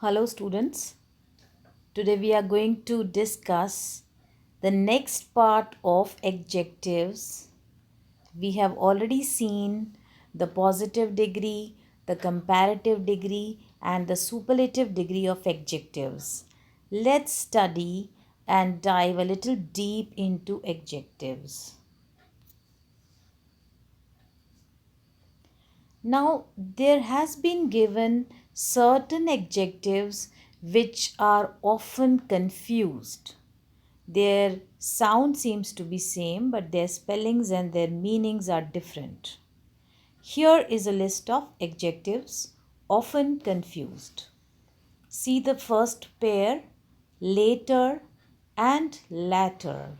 Hello students. Today we are going to discuss the next part of adjectives. We have already seen the positive degree, the comparative degree and the superlative degree of adjectives. Let's study and dive a little deep into adjectives. Now, there has been given certain adjectives which are often confused. Their sound seems to be same, but their spellings and their meanings are different. Here is a list of adjectives often confused. See the first pair, later and latter.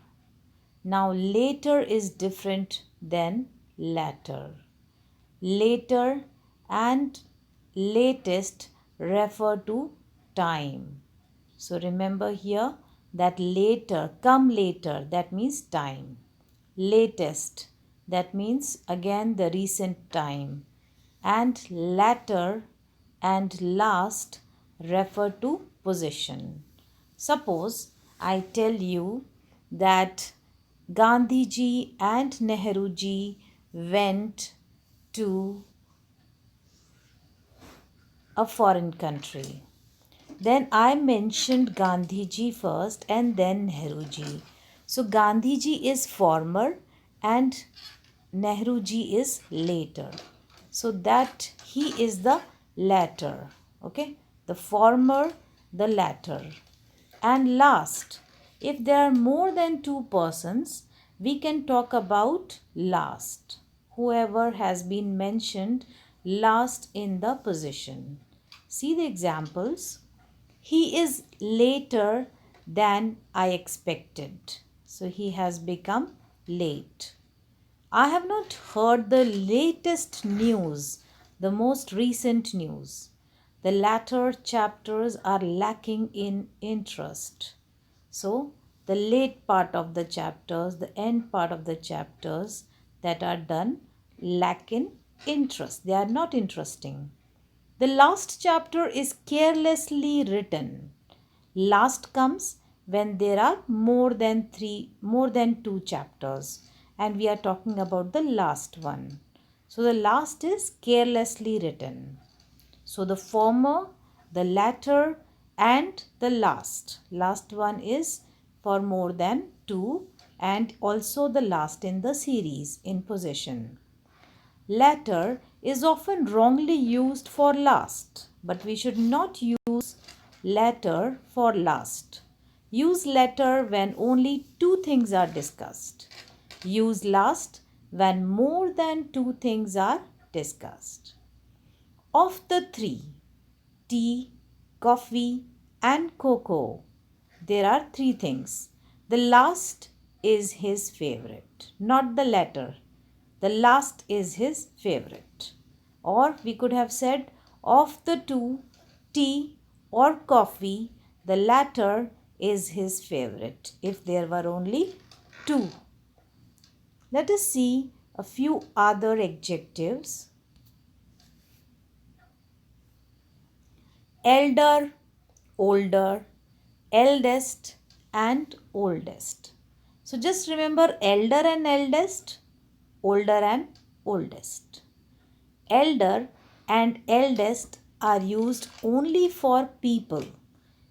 Now, later is different than latter. Later and latest refer to time. So remember here that later, come later, that means time. Latest, that means again the recent time. And latter and last refer to position. Suppose I tell you that Gandhiji and Nehruji went to a foreign country. Then I mentioned Gandhiji first and then Nehruji. So Gandhiji is former and Nehruji is later. So that he is the latter. Okay. The former, the latter. And last, if there are more than two persons, we can talk about last. Whoever has been mentioned last in the position. See the examples. He is later than I expected. So he has become late. I have not heard the latest news, the most recent news. The latter chapters are lacking in interest. So, the late part of the chapters, the end part of the chapters that are done lack in interest. They are not interesting. The last chapter is carelessly written. Last comes when there are more than two chapters, and we are talking about the last one. So the last is carelessly written. So the former, the latter, and the last. Last one is for more than two, and also the last in the series in possession. Latter is often wrongly used for last, but we should not use latter for last. Use latter when only two things are discussed. Use last when more than two things are discussed. Of the three, tea, coffee, and cocoa, there are three things. The last is his favorite, not the latter. The last is his favorite. Or we could have said, of the two, tea or coffee, the latter is his favorite, if there were only two. Let us see a few other adjectives. Elder, older, eldest, and oldest. So just remember elder and eldest, older and oldest. Elder and eldest are used only for people.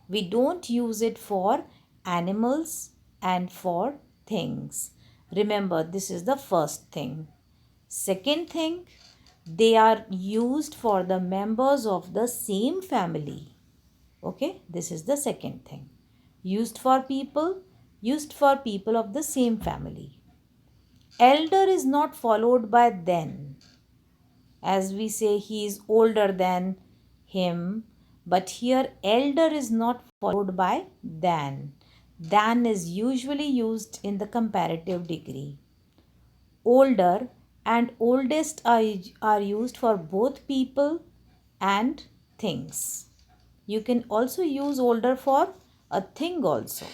We don't use it for animals and for things. Remember, this is the first thing. Second thing, they are used for the members of the same family. Okay, this is the second thing. Used for people of the same family. Elder is not followed by then. As we say, he is older than him, but here elder is not followed by than. Than is usually used in the comparative degree. Older and oldest are used for both people and things. You can also use older for a thing also.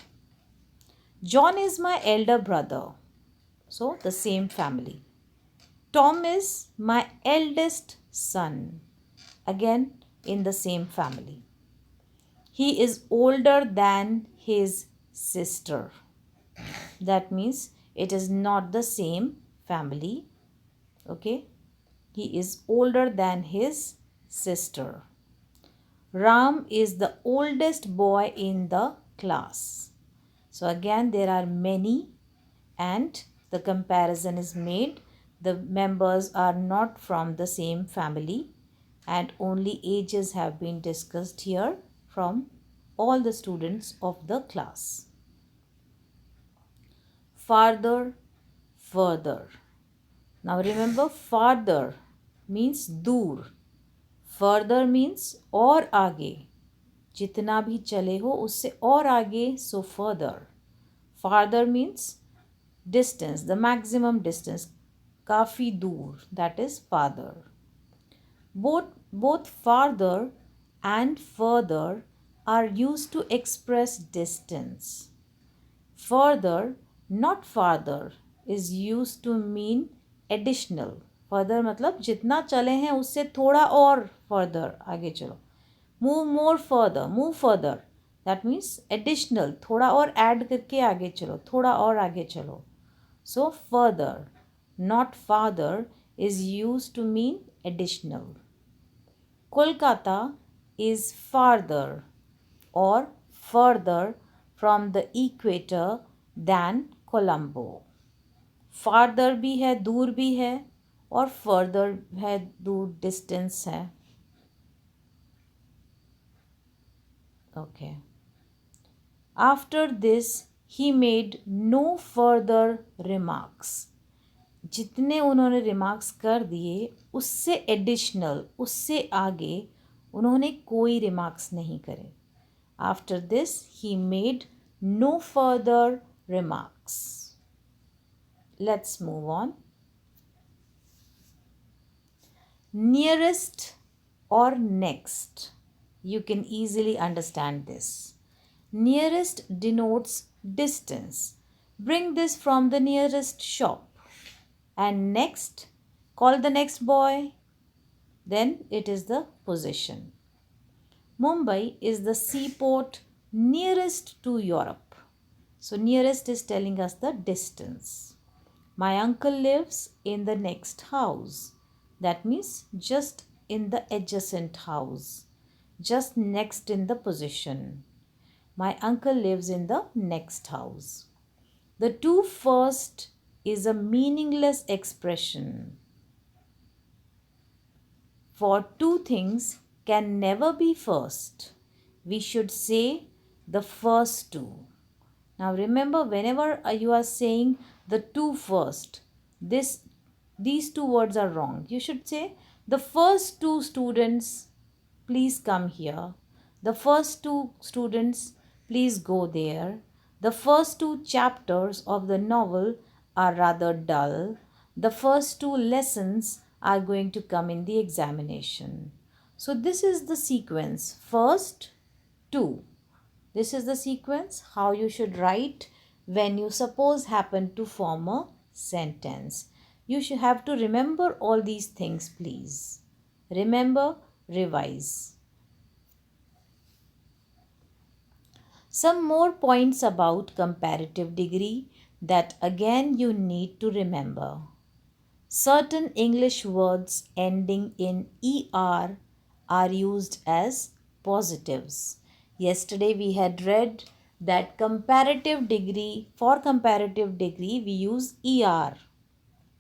John is my elder brother. So the same family. Tom is my eldest son. Again in the same family. He is older than his sister. That means it is not the same family. Okay. He is older than his sister. Ram is the oldest boy in the class. So again there are many and the comparison is made. The members are not from the same family and only ages have been discussed here from all the students of the class. Farther, further. Now remember, farther means दूर, further means और आगे, जितना भी चले हो उससे और आगे, so further. Farther means distance, the maximum distance, काफ़ी दूर, that is farther. Both farther and further are used to express distance. Further, not farther, is used to mean additional. Further मतलब जितना चले हैं उससे थोड़ा और further आगे चलो. Move more further, move further. That means additional, थोड़ा और add करके आगे चलो, थोड़ा और आगे चलो. So further, not farther, is used to mean additional. Kolkata is farther or further from the equator than Colombo. Farther भी है, दूर भी है, और further है, दूर, distance है. Okay. After this, he made no further remarks. जितने उन्होंने रिमार्क्स कर दिए उससे एडिशनल, उससे आगे उन्होंने कोई रिमार्क्स नहीं करे. After this he made no further remarks. Let's move on. Nearest or next, you can easily understand this. Nearest denotes distance. Bring this from the nearest shop. And next, call the next boy. Then it is the position. Mumbai is the seaport nearest to Europe. So nearest is telling us the distance. My uncle lives in the next house. That means just in the adjacent house. Just next in the position. My uncle lives in the next house. The two first is a meaningless expression. For two things can never be first. We should say the first two. Now remember, whenever you are saying the two first, these two words are wrong. You should say the first two students, please come here. The first two students, please go there. The first two chapters of the novel are rather dull. The first two lessons are going to come in the examination. So this is the sequence. First, two. This is the sequence how you should write when you suppose happen to form a sentence. You should have to remember all these things, please. Remember, revise. Some more points about comparative degree that again you need to remember. Certain English words ending in ER are used as positives. Yesterday we had read that for comparative degree we use ER.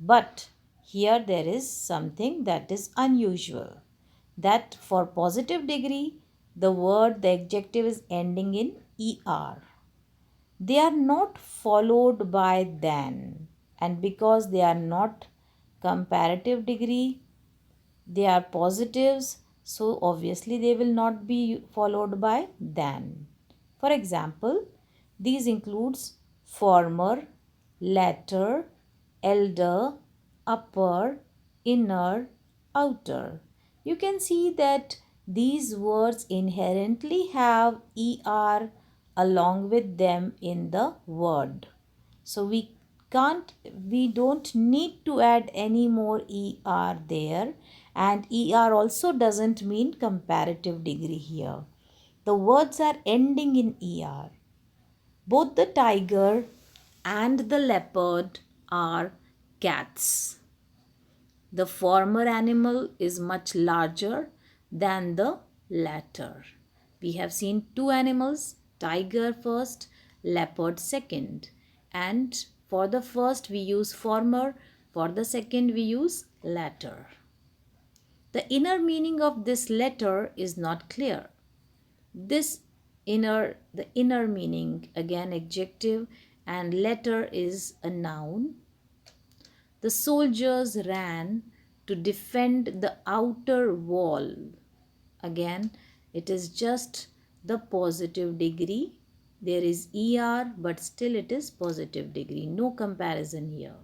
But here there is something that is unusual. That for positive degree, the adjective is ending in ER. They are not followed by than. And because they are not comparative degree, they are positives. So obviously they will not be followed by than. For example, these includes former, latter, elder, upper, inner, outer. You can see that these words inherently have ER along with them in the word. So we don't need to add any more ER there, and ER also doesn't mean comparative degree here. the words are ending in er. Both the tiger and the leopard are cats. The former animal is much larger than the latter. We have seen two animals, tiger first, leopard second. And for the first we use former, for the second we use latter. The inner meaning of this letter is not clear. The inner meaning, again adjective, and letter is a noun. The soldiers ran to defend the outer wall. Again, it is just the positive degree. There is er, but still it is positive degree. No comparison here.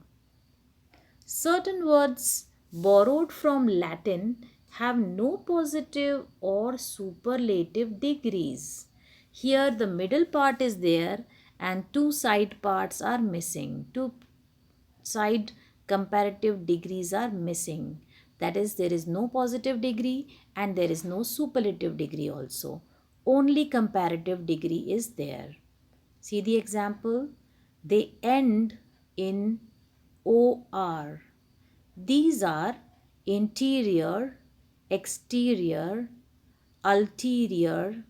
Certain words borrowed from Latin have no positive or superlative degrees. Here the middle part is there and two side parts are missing. Two side comparative degrees are missing. That is, there is no positive degree and there is no superlative degree also. Only comparative degree is there. See the example. They end in OR. These are interior, exterior, ulterior,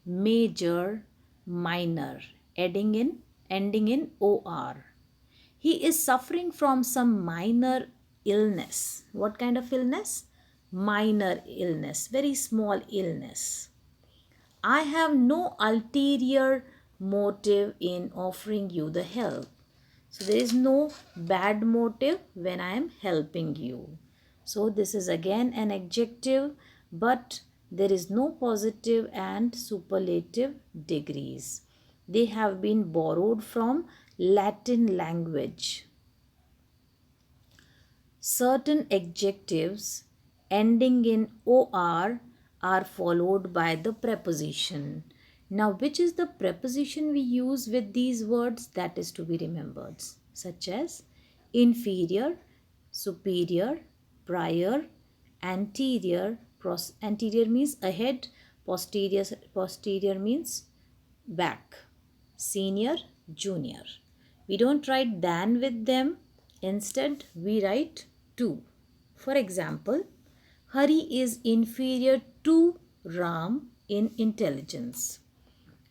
major, minor, ending in OR. He is suffering from some minor illness. What kind of illness? Minor illness, very small illness. I have no ulterior motive in offering you the help. So there is no bad motive when I am helping you. So this is again an adjective, but there is no positive and superlative degrees. They have been borrowed from Latin language. Certain adjectives ending in OR are followed by the preposition. Now, which is the preposition we use with these words? That is to be remembered, such as inferior, superior, prior, anterior. Anterior means ahead, posterior means back, senior, junior. We don't write than with them. Instead, we write to. For example, Hari is inferior to Ram in intelligence.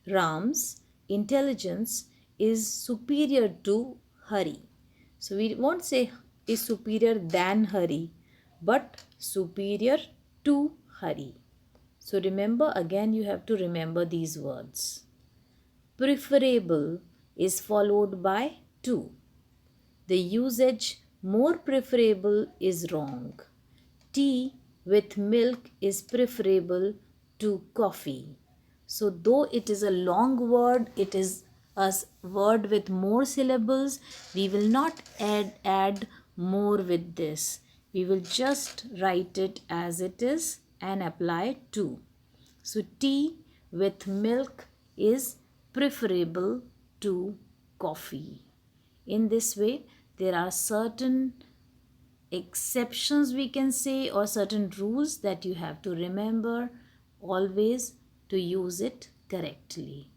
Ram's intelligence is superior to Hari. So we won't say is superior than Hari, but superior to Hari. So remember, again you have to remember these words. Preferable is followed by to. The usage more preferable is wrong. Tea with milk is preferable to coffee. So though it is a long word, it is a word with more syllables, we will not add more with this. We will just write it as it is and apply to. So tea with milk is preferable to coffee. In this way, there are certain exceptions we can say, or certain rules that you have to remember always to use it correctly.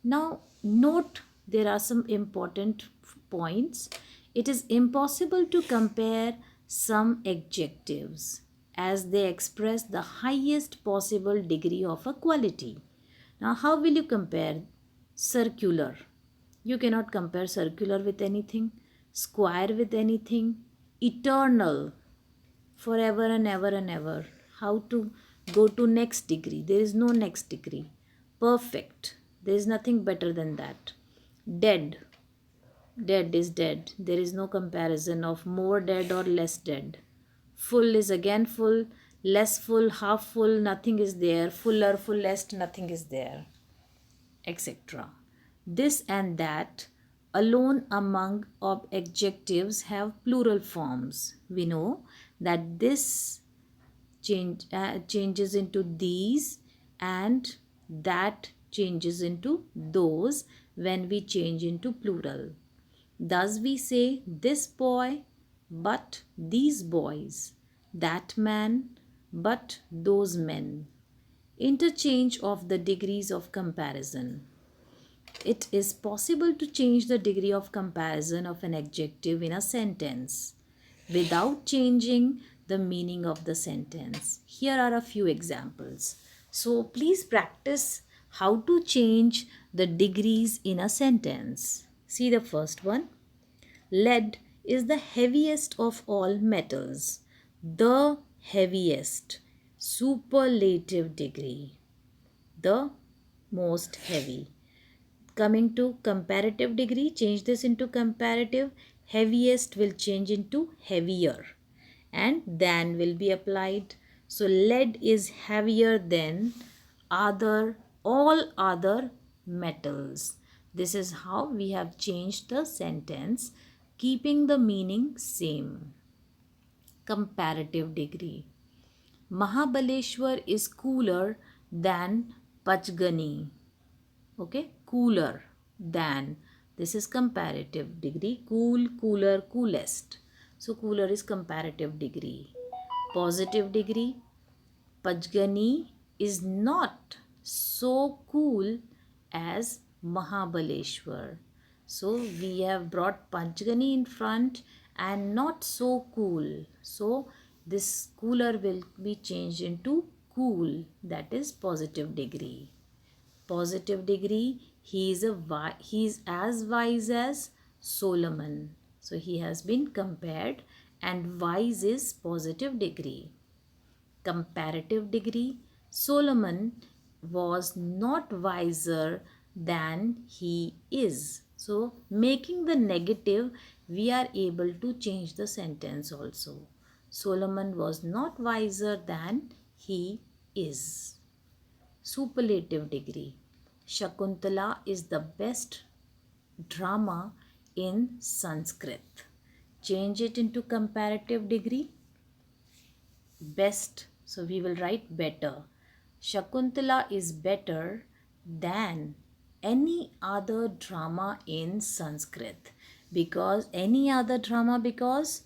Now note, there are some important points. It is impossible to compare some adjectives as they express the highest possible degree of a quality. Now how will you compare? Circular. You cannot compare circular with anything. Square with anything. Eternal. Forever and ever and ever. How to go to next degree? There is no next degree. Perfect. There is nothing better than that. Dead. Dead is dead. There is no comparison of more dead or less dead. Full is again full. Less full, half full, nothing is there. Fuller, fullest, nothing is there, etc. This and that alone among of adjectives have plural forms. We know that this changes into these and that changes into those when we change into plural. Thus we say this boy but these boys, that man but those men. Interchange of the degrees of comparison. It is possible to change the degree of comparison of an adjective in a sentence without changing the meaning of the sentence. Here are a few examples. So please practice how to change the degrees in a sentence. See the first one. Lead is the heaviest of all metals. The heaviest. Superlative degree. The most heavy. Coming to comparative degree, change this into comparative. Heaviest will change into heavier and than will be applied. So lead is heavier than all other metals. This is how we have changed the sentence, keeping the meaning same. Comparative degree. Mahabaleshwar is cooler than Pachgani. Okay, cooler than. This is comparative degree. Cool, cooler, coolest. So cooler is comparative degree. Positive degree. Pachgani is not so cool as Mahabaleshwar. So we have brought Panchgani in front and not so cool. So this cooler will be changed into cool, that is positive degree. Positive degree, he is as wise as Solomon. So he has been compared and wise is positive degree. Comparative degree, Solomon was not wiser than he is. So making the negative, we are able to change the sentence also. Solomon was not wiser than he is. Superlative degree. Shakuntala is the best drama in Sanskrit. Change it into comparative degree. Best. So we will write better. Shakuntala is better than any other drama in Sanskrit. Because any other drama, because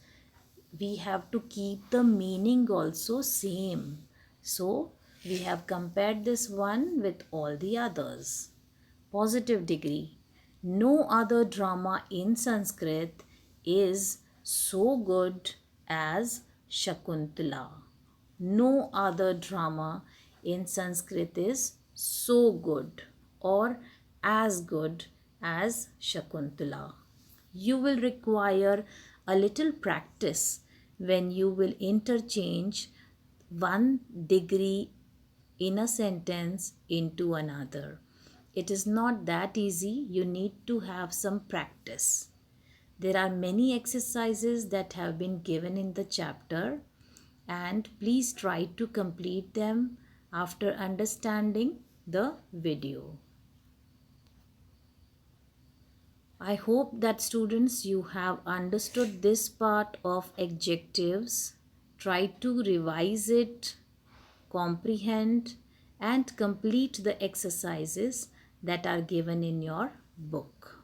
we have to keep the meaning also same. So we have compared this one with all the others. Positive degree. No other drama in Sanskrit is so good as Shakuntala. No other drama in Sanskrit is so good or as good as Shakuntala. You will require a little practice when you will interchange one degree in a sentence into another. It is not that easy. You need to have some practice. There are many exercises that have been given in the chapter, and please try to complete them after understanding the video. I hope that students, you have understood this part of adjectives. Try to revise it, comprehend and complete the exercises that are given in your book.